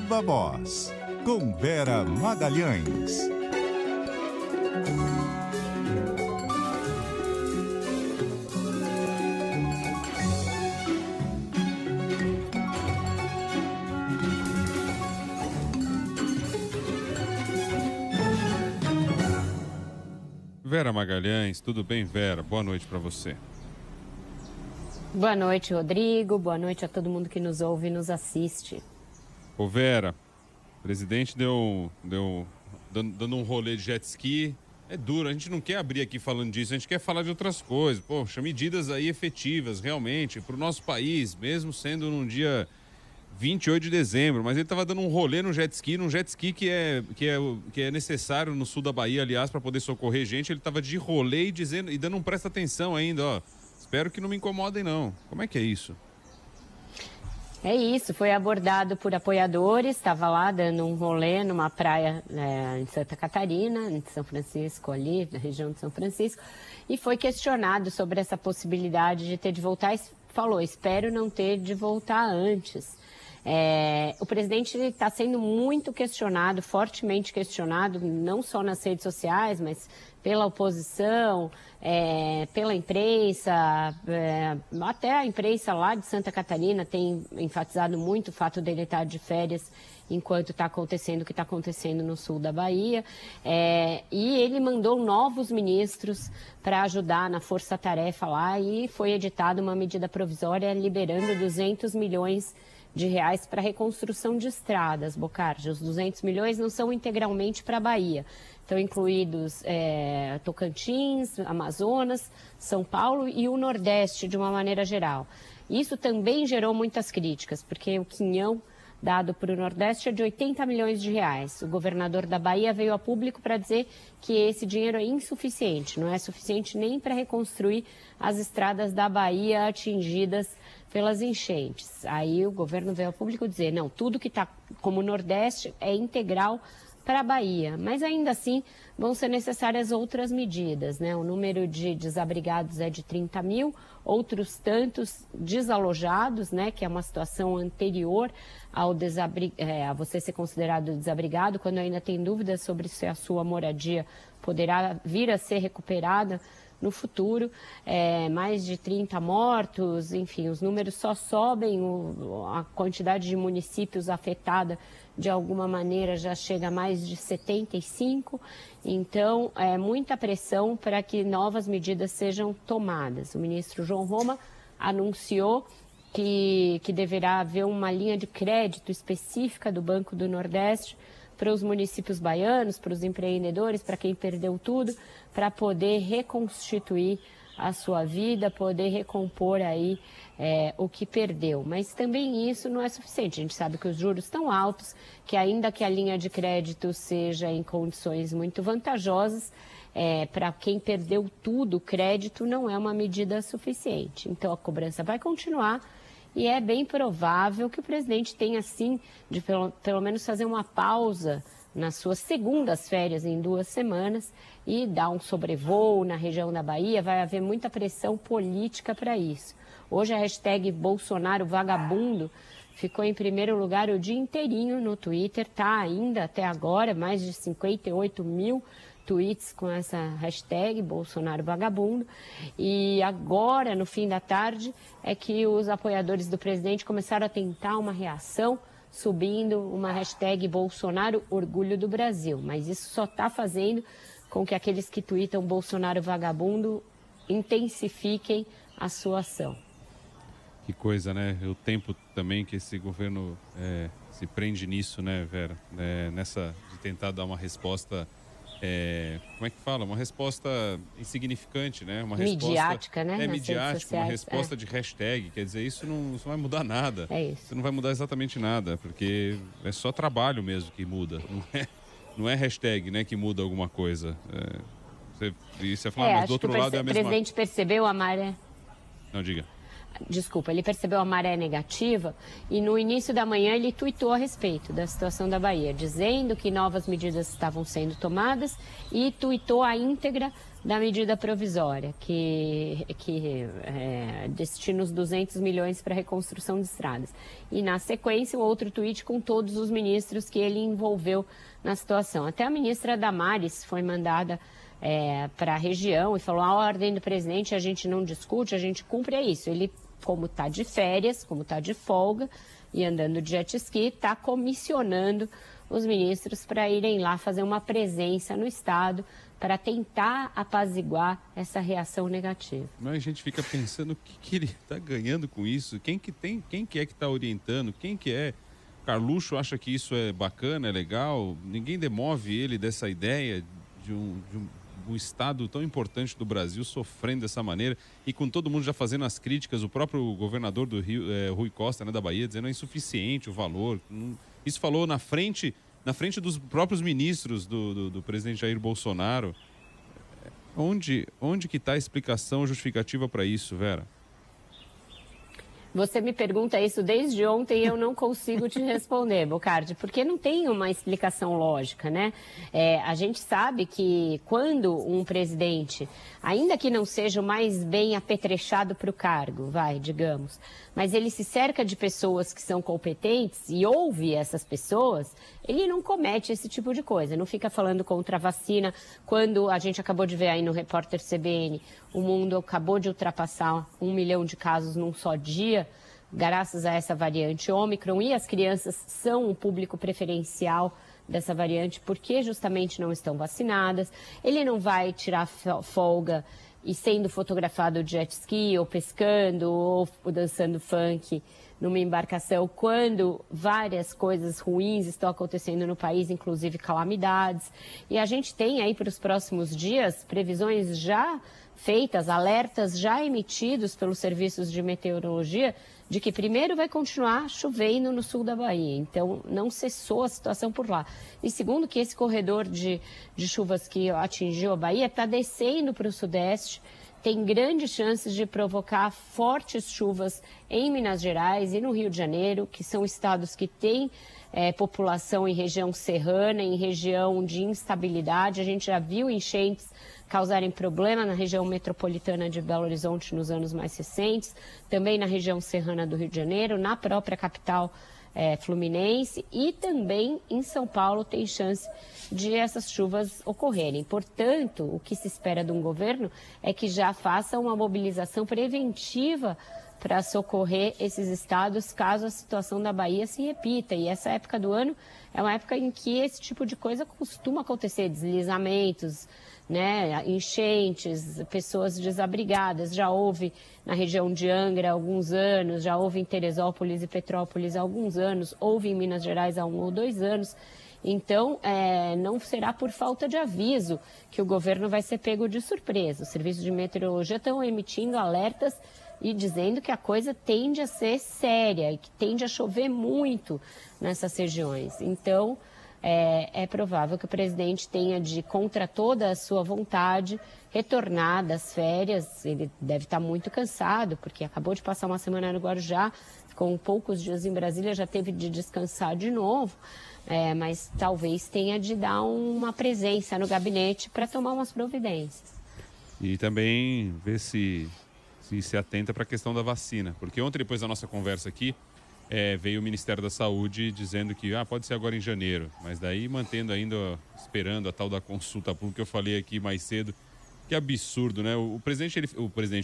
Viva Voz, com Vera Magalhães. Vera Magalhães, tudo bem, Vera? Boa noite para você. Boa noite, Rodrigo. Boa noite a todo mundo que nos ouve e nos assiste. Ô, Vera, o presidente dando um rolê de jet ski. É duro, a gente não quer abrir aqui falando disso, a gente quer falar de outras coisas. Poxa, medidas aí efetivas, realmente, para o nosso país, mesmo sendo num dia 28 de dezembro, mas ele estava dando um rolê num jet ski que é necessário no sul da Bahia, aliás, para poder socorrer gente. Ele estava de rolê e dando um presta atenção ainda, ó. Espero que não me incomodem, não. Como é que é isso? É isso, foi abordado por apoiadores, estava lá dando um rolê numa praia em Santa Catarina, em São Francisco, ali, na região de São Francisco, e foi questionado sobre essa possibilidade de ter de voltar, e falou, espero não ter de voltar antes. O presidente está sendo muito questionado, fortemente questionado, não só nas redes sociais, mas pela oposição, pela imprensa, até a imprensa lá de Santa Catarina tem enfatizado muito o fato dele estar de férias enquanto está acontecendo o que está acontecendo no sul da Bahia. E ele mandou novos ministros para ajudar na força-tarefa lá e foi editada uma medida provisória liberando 200 milhões de reais para reconstrução de estradas, Bocardi. Os 200 milhões não são integralmente para a Bahia. Estão incluídos Tocantins, Amazonas, São Paulo e o Nordeste, de uma maneira geral. Isso também gerou muitas críticas, porque o quinhão dado para o Nordeste é de 80 milhões de reais. O governador da Bahia veio a público para dizer que esse dinheiro é insuficiente, não é suficiente nem para reconstruir as estradas da Bahia atingidas pelas enchentes. Aí o governo veio a público dizer, não, tudo que está como Nordeste é integral para a Bahia, mas ainda assim vão ser necessárias outras medidas, né? O número de desabrigados é de 30 mil, outros tantos desalojados, né? Que é uma situação anterior ao a você ser considerado desabrigado, quando ainda tem dúvidas sobre se a sua moradia poderá vir a ser recuperada no futuro. Mais de 30 mortos, enfim, os números só sobem, a quantidade de municípios afetada de alguma maneira já chega a mais de 75, então é muita pressão para que novas medidas sejam tomadas. O ministro João Roma anunciou que deverá haver uma linha de crédito específica do Banco do Nordeste para os municípios baianos, para os empreendedores, para quem perdeu tudo, para poder reconstituir a sua vida, poder recompor aí o que perdeu. Mas também isso não é suficiente. A gente sabe que os juros estão altos, que ainda que a linha de crédito seja em condições muito vantajosas, para quem perdeu tudo, o crédito não é uma medida suficiente. Então a cobrança vai continuar e é bem provável que o presidente tenha, sim, de pelo menos fazer uma pausa nas suas segundas férias em 2 semanas e dar um sobrevoo na região da Bahia. Vai haver muita pressão política para isso. Hoje a hashtag Bolsonaro Vagabundo ficou em primeiro lugar o dia inteirinho no Twitter, está ainda até agora, mais de 58 mil tweets com essa hashtag Bolsonaro Vagabundo. E agora, no fim da tarde, é que os apoiadores do presidente começaram a tentar uma reação, subindo uma hashtag Bolsonaro Orgulho do Brasil. Mas isso só está fazendo com que aqueles que tweetam Bolsonaro Vagabundo intensifiquem a sua ação. Que coisa, né? O tempo também que esse governo se prende nisso, né, Vera? Nessa de tentar dar uma resposta, como é que fala? Uma resposta insignificante, né? Uma midiática, resposta, né? Midiática, uma resposta de hashtag. Quer dizer, isso não vai mudar nada. É isso. Isso não vai mudar exatamente nada, porque é só trabalho mesmo que muda. Não é hashtag, né, que muda alguma coisa. Você fala, mas do outro lado é a mesma... O presidente percebeu, Amália? Não, diga. Desculpa, ele percebeu a maré negativa e no início da manhã ele tuitou a respeito da situação da Bahia, dizendo que novas medidas estavam sendo tomadas e tuitou a íntegra da medida provisória, que destina os 200 milhões para a reconstrução de estradas. E na sequência, um outro tuit com todos os ministros que ele envolveu na situação. Até a ministra Damares foi mandada para a região e falou: a ordem do presidente a gente não discute, a gente cumpre, é isso. Ele, como está de férias, como está de folga e andando de jet ski, está comissionando os ministros para irem lá fazer uma presença no estado para tentar apaziguar essa reação negativa. Mas a gente fica pensando o que ele está ganhando com isso, quem que é que está orientando, quem que é? Carluxo acha que isso é bacana, é legal, ninguém demove ele dessa ideia de um estado tão importante do Brasil sofrendo dessa maneira e com todo mundo já fazendo as críticas, o próprio governador do Rio, Rui Costa, né, da Bahia, dizendo que é insuficiente o valor. Isso falou na frente dos próprios ministros do presidente Jair Bolsonaro. Onde que está a explicação justificativa para isso, Vera? Você me pergunta isso desde ontem e eu não consigo te responder, Bocardi, porque não tem uma explicação lógica, né? A gente sabe que quando um presidente, ainda que não seja o mais bem apetrechado para o cargo, digamos, mas ele se cerca de pessoas que são competentes e ouve essas pessoas, ele não comete esse tipo de coisa, não fica falando contra a vacina. Quando a gente acabou de ver aí no Repórter CBN, o mundo acabou de ultrapassar 1 milhão de casos num só dia, graças a essa variante Ômicron, e as crianças são um público preferencial dessa variante porque justamente não estão vacinadas. Ele não vai tirar folga e sendo fotografado de jet ski, ou pescando, ou dançando funk numa embarcação, quando várias coisas ruins estão acontecendo no país, inclusive calamidades. E a gente tem aí para os próximos dias previsões já feitas, alertas já emitidos pelos serviços de meteorologia, de que primeiro vai continuar chovendo no sul da Bahia, então não cessou a situação por lá. E segundo, que esse corredor de chuvas que atingiu a Bahia está descendo para o sudeste, tem grandes chances de provocar fortes chuvas em Minas Gerais e no Rio de Janeiro, que são estados que têm população em região serrana, em região de instabilidade. A gente já viu enchentes causarem problema na região metropolitana de Belo Horizonte nos anos mais recentes, também na região serrana do Rio de Janeiro, na própria capital fluminense, e também em São Paulo tem chance de essas chuvas ocorrerem. Portanto, o que se espera de um governo é que já faça uma mobilização preventiva para socorrer esses estados caso a situação da Bahia se repita. E essa época do ano é uma época em que esse tipo de coisa costuma acontecer, deslizamentos, né, enchentes, pessoas desabrigadas. Já houve na região de Angra há alguns anos, já houve em Teresópolis e Petrópolis há alguns anos, houve em Minas Gerais há 1 ou 2 anos. Então, não será por falta de aviso que o governo vai ser pego de surpresa. Os serviços de meteorologia estão emitindo alertas e dizendo que a coisa tende a ser séria e que tende a chover muito nessas regiões. Então, é provável que o presidente tenha de, contra toda a sua vontade, retornar das férias. Ele deve estar muito cansado, porque acabou de passar uma semana no Guarujá, ficou poucos dias em Brasília, já teve de descansar de novo, mas talvez tenha de dar uma presença no gabinete para tomar umas providências. E também ver se atenta para a questão da vacina, porque ontem, depois da nossa conversa aqui, veio o Ministério da Saúde dizendo que pode ser agora em janeiro, mas daí mantendo ainda, esperando a tal da consulta pública que eu falei aqui mais cedo. Que absurdo, né? O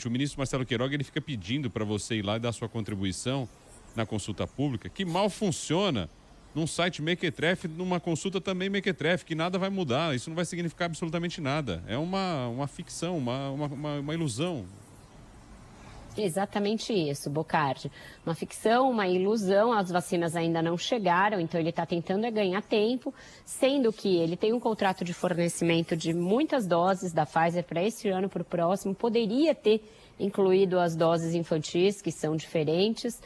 ministro Marcelo Queiroga, ele fica pedindo para você ir lá e dar sua contribuição na consulta pública, que mal funciona num site mequetrefe, numa consulta também mequetrefe, que nada vai mudar, isso não vai significar absolutamente nada. É uma ficção, uma ilusão. Exatamente isso, Bocardi. Uma ficção, uma ilusão, as vacinas ainda não chegaram, então ele está tentando ganhar tempo, sendo que ele tem um contrato de fornecimento de muitas doses da Pfizer para esse ano, para o próximo, poderia ter incluído as doses infantis, que são diferentes,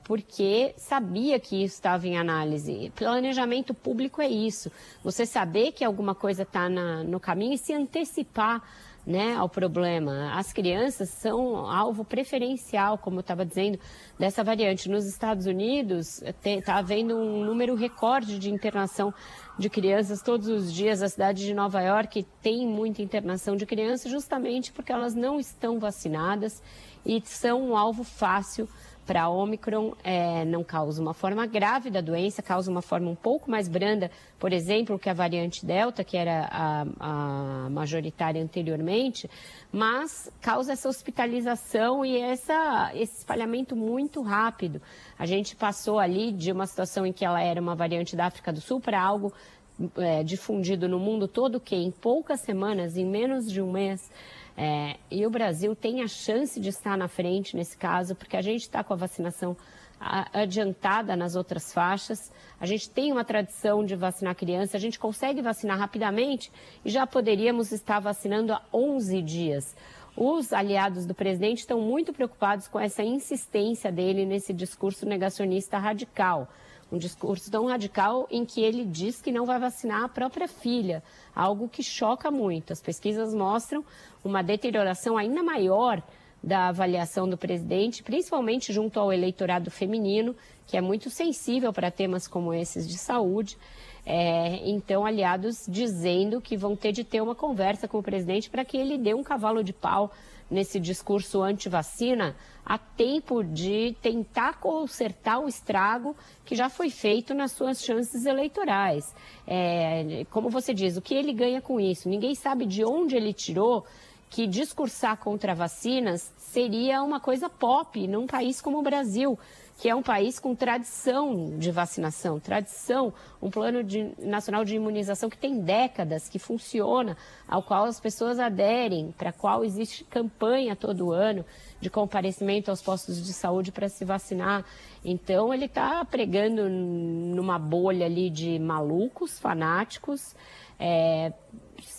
porque sabia que isso estava em análise. Planejamento público é isso, você saber que alguma coisa está no caminho e se antecipar né, ao problema. As crianças são alvo preferencial, como eu estava dizendo, dessa variante. Nos Estados Unidos, está havendo um número recorde de internação de crianças todos os dias. A cidade de Nova York tem muita internação de crianças justamente porque elas não estão vacinadas e são um alvo fácil para a Ômicron. Não causa uma forma grave da doença, causa uma forma um pouco mais branda, por exemplo, que a variante Delta, que era a majoritária anteriormente, mas causa essa hospitalização e esse espalhamento muito rápido. A gente passou ali de uma situação em que ela era uma variante da África do Sul para algo difundido no mundo todo, que em poucas semanas, em menos de um mês, e o Brasil tem a chance de estar na frente nesse caso, porque a gente está com a vacinação adiantada nas outras faixas, a gente tem uma tradição de vacinar criança, a gente consegue vacinar rapidamente e já poderíamos estar vacinando há 11 dias. Os aliados do presidente estão muito preocupados com essa insistência dele nesse discurso negacionista radical. Um discurso tão radical em que ele diz que não vai vacinar a própria filha, algo que choca muito. As pesquisas mostram uma deterioração ainda maior da avaliação do presidente, principalmente junto ao eleitorado feminino, que é muito sensível para temas como esses de saúde. Então, aliados dizendo que vão ter de ter uma conversa com o presidente para que ele dê um cavalo de pau nesse discurso anti-vacina, a tempo de tentar consertar o estrago que já foi feito nas suas chances eleitorais. Como você diz, o que ele ganha com isso? Ninguém sabe de onde ele tirou que discursar contra vacinas seria uma coisa pop num país como o Brasil, que é um país com tradição de vacinação, tradição, um plano nacional de imunização que tem décadas, que funciona, ao qual as pessoas aderem, para qual existe campanha todo ano de comparecimento aos postos de saúde para se vacinar. Então, ele está pregando numa bolha ali de malucos, fanáticos.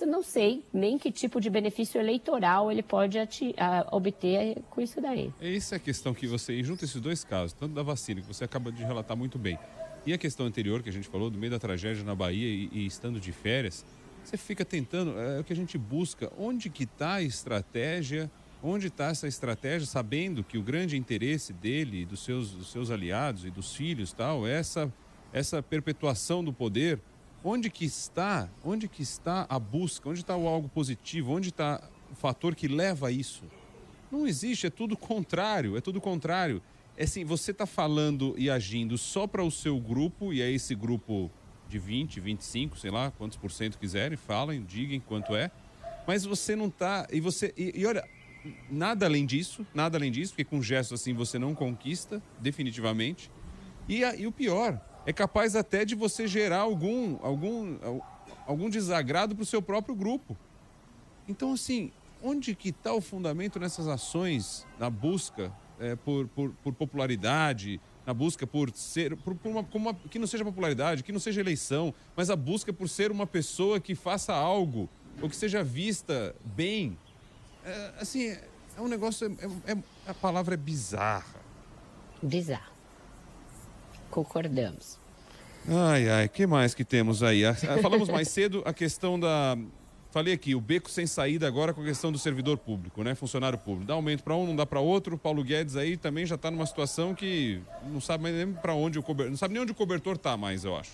Não sei nem que tipo de benefício eleitoral ele pode obter com isso daí. Essa é a questão que você junta esses dois casos, tanto da vacina, que você acaba de relatar muito bem, e a questão anterior que a gente falou, do meio da tragédia na Bahia e estando de férias, você fica tentando, é o que a gente busca, onde que está a estratégia, onde está essa estratégia, sabendo que o grande interesse dele, dos seus aliados e dos filhos, tal, é essa perpetuação do poder. Onde que está a busca? Onde está o algo positivo? Onde está o fator que leva a isso? Não existe, é tudo contrário, É assim, você está falando e agindo só para o seu grupo, e é esse grupo de 20, 25, sei lá, quantos por cento quiserem, falem, digam quanto é, mas você não está, e olha, nada além disso, porque com gestos assim você não conquista, definitivamente, e o pior, é capaz até de você gerar algum desagrado para o seu próprio grupo. Então, assim, onde que está o fundamento nessas ações, na busca por popularidade, na busca por ser, que não seja popularidade, que não seja eleição, mas a busca por ser uma pessoa que faça algo, ou que seja vista bem? Assim, é um negócio, a palavra é bizarra. Bizarro. Concordamos. Ai, que mais que temos aí? Falamos mais cedo a questão falei aqui, o beco sem saída agora com a questão do servidor público, né? Funcionário público. Dá aumento para um, não dá para outro. Paulo Guedes aí também já está numa situação que não sabe nem para onde não sabe nem onde o cobertor está mais, eu acho.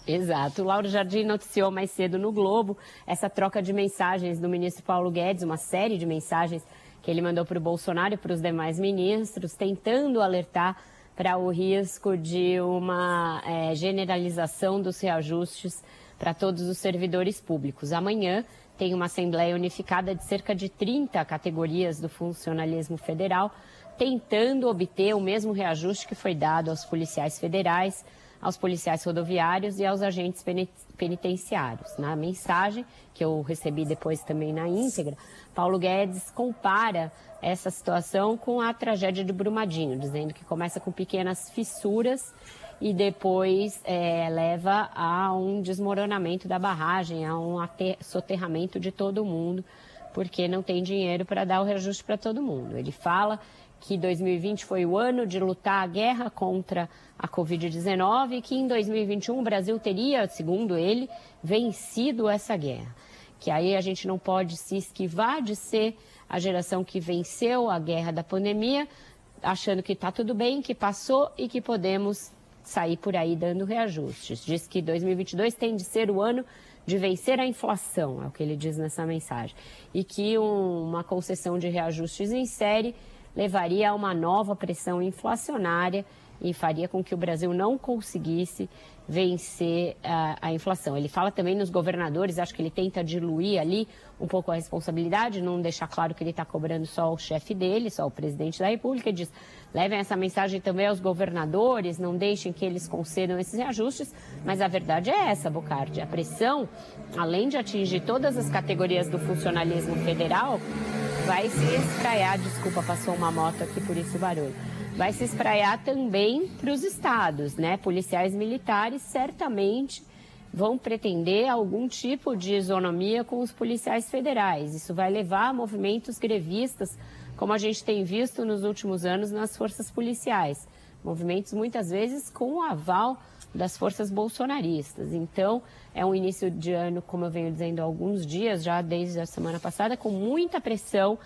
Exato. O Lauro Jardim noticiou mais cedo no Globo essa troca de mensagens do ministro Paulo Guedes, uma série de mensagens que ele mandou para o Bolsonaro e para os demais ministros, tentando alertar para o risco de uma generalização dos reajustes para todos os servidores públicos. Amanhã tem uma Assembleia Unificada de cerca de 30 categorias do funcionalismo federal, tentando obter o mesmo reajuste que foi dado aos policiais federais, aos policiais rodoviários e aos agentes penitenciários. Na mensagem, que eu recebi depois também na íntegra, Paulo Guedes compara essa situação com a tragédia de Brumadinho, dizendo que começa com pequenas fissuras e depois leva a um desmoronamento da barragem, a um soterramento de todo mundo, porque não tem dinheiro para dar o reajuste para todo mundo. Ele fala que 2020 foi o ano de lutar a guerra contra a Covid-19 e que em 2021 o Brasil teria, segundo ele, vencido essa guerra. que aí a gente não pode se esquivar de ser a geração que venceu a guerra da pandemia, achando que está tudo bem, que passou e que podemos sair por aí dando reajustes. Diz que 2022 tem de ser o ano de vencer a inflação, é o que ele diz nessa mensagem, e que uma concessão de reajustes em série levaria a uma nova pressão inflacionária e faria com que o Brasil não conseguisse vencer a inflação. Ele fala também nos governadores, acho que ele tenta diluir ali um pouco a responsabilidade, não deixar claro que ele está cobrando só o chefe dele, só o presidente da República, diz, levem essa mensagem também aos governadores, não deixem que eles concedam esses reajustes, mas a verdade é essa, Bocardi, a pressão, além de atingir todas as categorias do funcionalismo federal, vai se espraiar, desculpa, passou uma moto aqui, por isso o barulho, vai se espraiar também para os estados, né? Policiais militares certamente vão pretender algum tipo de isonomia com os policiais federais. Isso vai levar a movimentos grevistas, como a gente tem visto nos últimos anos nas forças policiais. Movimentos muitas vezes com o aval das forças bolsonaristas. Então, é um início de ano, como eu venho dizendo há alguns dias, já desde a semana passada, com muita pressão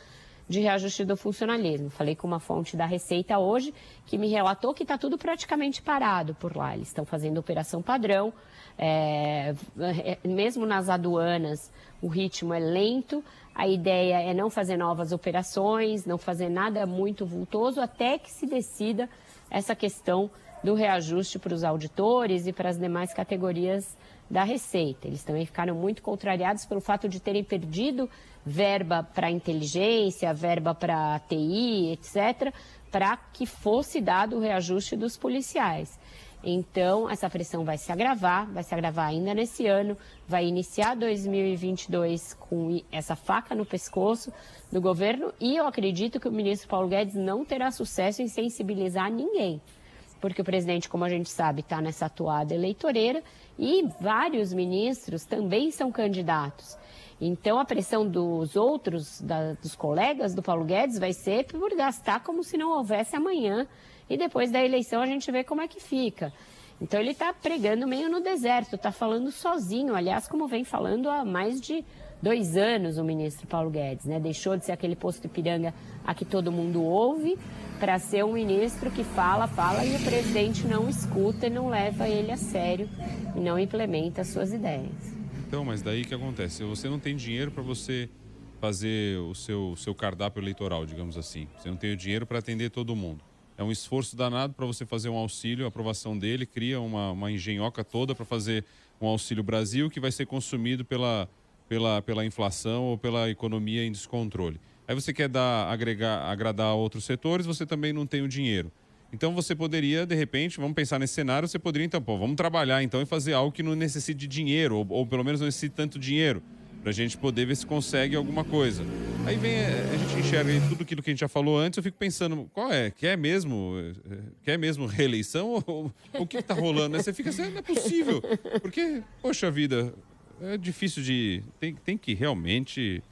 de reajuste do funcionalismo. Falei com uma fonte da Receita hoje que me relatou que está tudo praticamente parado por lá. Eles estão fazendo operação padrão, mesmo nas aduanas o ritmo é lento, a ideia é não fazer novas operações, não fazer nada muito vultoso até que se decida essa questão do reajuste para os auditores e para as demais categorias da Receita. Eles também ficaram muito contrariados pelo fato de terem perdido verba para inteligência, verba para TI, etc., para que fosse dado o reajuste dos policiais. Então, essa pressão vai se agravar ainda nesse ano, vai iniciar 2022 com essa faca no pescoço do governo e eu acredito que o ministro Paulo Guedes não terá sucesso em sensibilizar ninguém. Porque o presidente, como a gente sabe, está nessa atuada eleitoreira e vários ministros também são candidatos. Então, a pressão dos outros, dos colegas do Paulo Guedes vai ser por gastar como se não houvesse amanhã. E depois da eleição a gente vê como é que fica. Então, ele está pregando meio no deserto, está falando sozinho. Aliás, como vem falando há mais de 2 anos o ministro Paulo Guedes, né? Deixou de ser aquele posto Ipiranga a que todo mundo ouve para ser um ministro que fala e o presidente não escuta e não leva ele a sério e não implementa as suas ideias. Então, mas daí o que acontece? Você não tem dinheiro para você fazer o seu cardápio eleitoral, digamos assim. Você não tem o dinheiro para atender todo mundo. É um esforço danado para você fazer um auxílio, a aprovação dele cria uma engenhoca toda para fazer um Auxílio Brasil que vai ser consumido pela inflação ou pela economia em descontrole. Aí você quer agradar outros setores, você também não tem o dinheiro. Então você poderia, de repente, vamos pensar nesse cenário, você poderia então, vamos trabalhar então e fazer algo que não necessite de dinheiro, ou pelo menos não necessite tanto dinheiro, para a gente poder ver se consegue alguma coisa. Aí a gente enxerga tudo aquilo que a gente já falou antes, eu fico pensando, qual é? Quer mesmo reeleição ou o que está rolando? Você fica assim, não é possível, porque, poxa vida, é difícil de... Tem que realmente...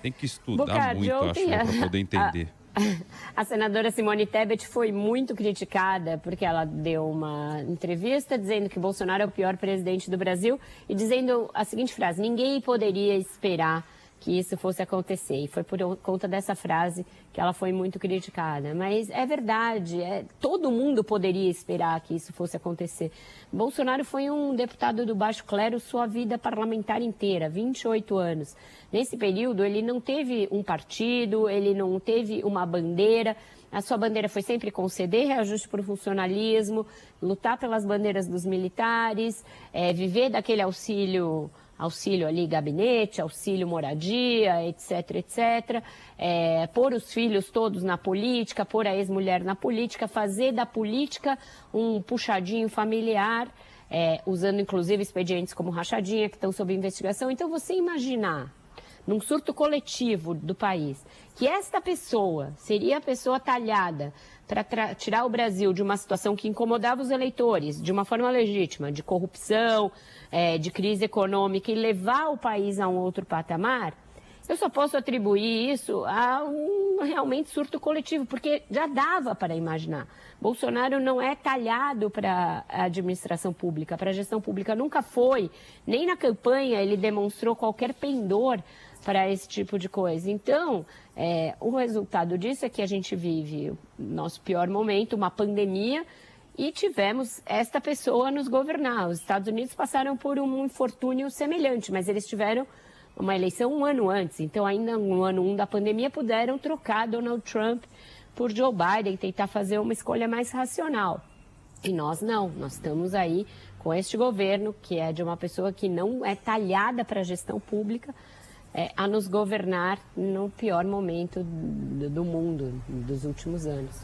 Tem que estudar Bocardi, muito, acho, para poder entender. A senadora Simone Tebet foi muito criticada porque ela deu uma entrevista dizendo que Bolsonaro é o pior presidente do Brasil e dizendo a seguinte frase: ninguém poderia esperar que isso fosse acontecer. E foi por conta dessa frase que ela foi muito criticada. Mas é verdade, todo mundo poderia esperar que isso fosse acontecer. Bolsonaro foi um deputado do baixo clero sua vida parlamentar inteira, 28 anos. Nesse período, ele não teve um partido, ele não teve uma bandeira. A sua bandeira foi sempre conceder reajuste para o funcionalismo, lutar pelas bandeiras dos militares, viver daquele auxílio ali, gabinete, auxílio moradia, etc, etc. Pôr os filhos todos na política, pôr a ex-mulher na política, fazer da política um puxadinho familiar, usando inclusive expedientes como rachadinha, que estão sob investigação. Então, você imaginar, num surto coletivo do país, que esta pessoa seria a pessoa talhada para tirar o Brasil de uma situação que incomodava os eleitores, de uma forma legítima, de corrupção, de crise econômica, e levar o país a um outro patamar, Eu só posso atribuir isso a um realmente surto coletivo, porque já dava para imaginar. Bolsonaro não é talhado para a administração pública, para a gestão pública. Nunca foi, nem na campanha ele demonstrou qualquer pendor para esse tipo de coisa. Então, o resultado disso é que a gente vive o nosso pior momento, uma pandemia, e tivemos esta pessoa nos governar. Os Estados Unidos passaram por um infortúnio semelhante, mas eles tiveram uma eleição um ano antes. Então, ainda no ano 1 da pandemia, puderam trocar Donald Trump por Joe Biden, tentar fazer uma escolha mais racional. E nós não, nós estamos aí com este governo, que é de uma pessoa que não é talhada para a gestão pública, a nos governar no pior momento do mundo, dos últimos anos.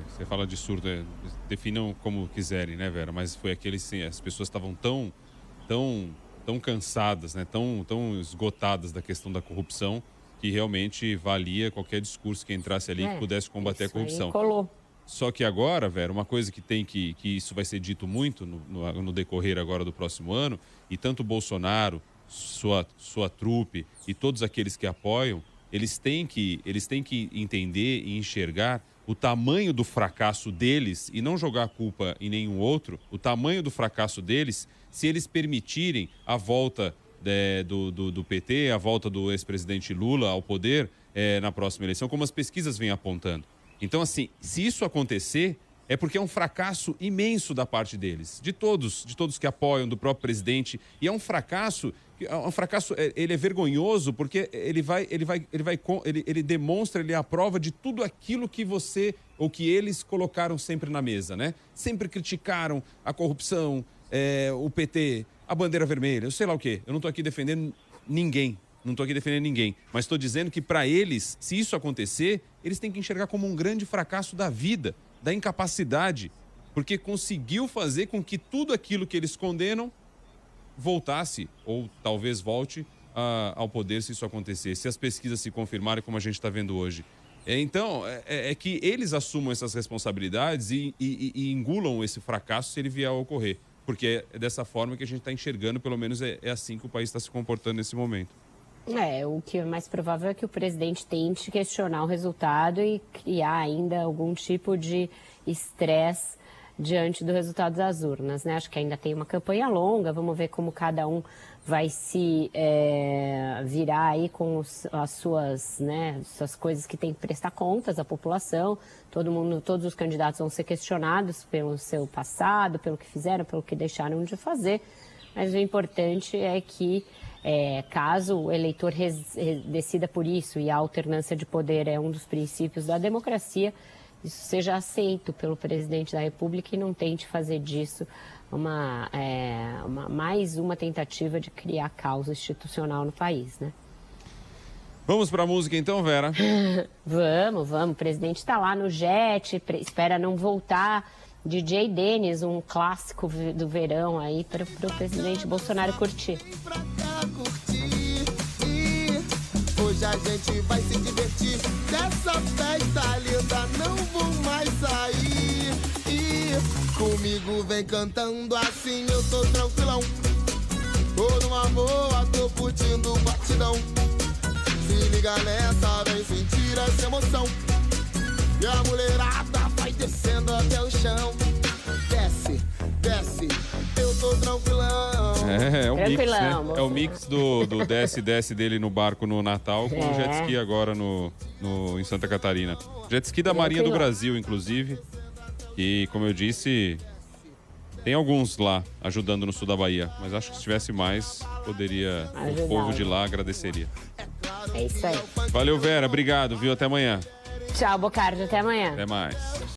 Você fala de surto, definam como quiserem, né, Vera? Mas foi aquele, sim, as pessoas estavam tão cansadas, né, tão esgotadas da questão da corrupção, que realmente valia qualquer discurso que entrasse ali que pudesse combater a corrupção. Aí colou. Só que agora, Vera, uma coisa que tem que isso vai ser dito muito no decorrer agora do próximo ano, e tanto Bolsonaro, sua trupe e todos aqueles que apoiam, eles têm que entender e enxergar o tamanho do fracasso deles e não jogar a culpa em nenhum outro, o tamanho do fracasso deles se eles permitirem a volta do PT, a volta do ex-presidente Lula ao poder na próxima eleição, como as pesquisas vêm apontando. Então, assim, se isso acontecer, é porque é um fracasso imenso da parte deles, de todos que apoiam, do próprio presidente, e é um fracasso, ele é vergonhoso porque ele demonstra, ele é a prova de tudo aquilo que que eles colocaram sempre na mesa, né? Sempre criticaram a corrupção, o PT, a bandeira vermelha, eu sei lá o quê. Eu não estou aqui defendendo ninguém, mas estou dizendo que para eles, se isso acontecer, eles têm que enxergar como um grande fracasso da vida, da incapacidade, porque conseguiu fazer com que tudo aquilo que eles condenam voltasse, ou talvez volte ao poder se isso acontecer, se as pesquisas se confirmarem como a gente está vendo hoje. Então, que eles assumam essas responsabilidades e engulam esse fracasso se ele vier a ocorrer, porque é dessa forma que a gente está enxergando, pelo menos é assim que o país está se comportando nesse momento. O que é mais provável é que o presidente tente questionar o resultado e criar ainda algum tipo de estresse diante do resultado das urnas, né? Acho que ainda tem uma campanha longa, vamos ver como cada um vai se virar aí com as suas coisas que tem que prestar contas à população. Todos os candidatos vão ser questionados pelo seu passado, pelo que fizeram, pelo que deixaram de fazer, mas o importante é que caso o eleitor decida por isso, e a alternância de poder é um dos princípios da democracia, isso seja aceito pelo presidente da República e não tente fazer disso mais uma tentativa de criar caos institucional no país, né? Vamos para a música então, Vera? Vamos. O presidente está lá no jet, espera não voltar. DJ Dennis, um clássico do verão aí para o presidente Bolsonaro curtir. Hoje a gente vai se divertir. Dessa festa linda não vou mais sair. E comigo vem cantando assim, eu tô tranquilão. Tô numa boa, tô curtindo o batidão. Se liga nessa, vem sentir essa emoção. E a mulherada vai descendo até o chão. Desce, eu tô tranquilão. É o mix do desce dele no barco no Natal com o jet ski agora em Santa Catarina. Jet ski da Marinha do Brasil, inclusive. E, como eu disse, tem alguns lá ajudando no sul da Bahia. Mas acho que se tivesse mais, o povo de lá agradeceria. É isso aí. Valeu, Vera. Obrigado, viu? Até amanhã. Tchau, Bocardo. Até amanhã. Até mais.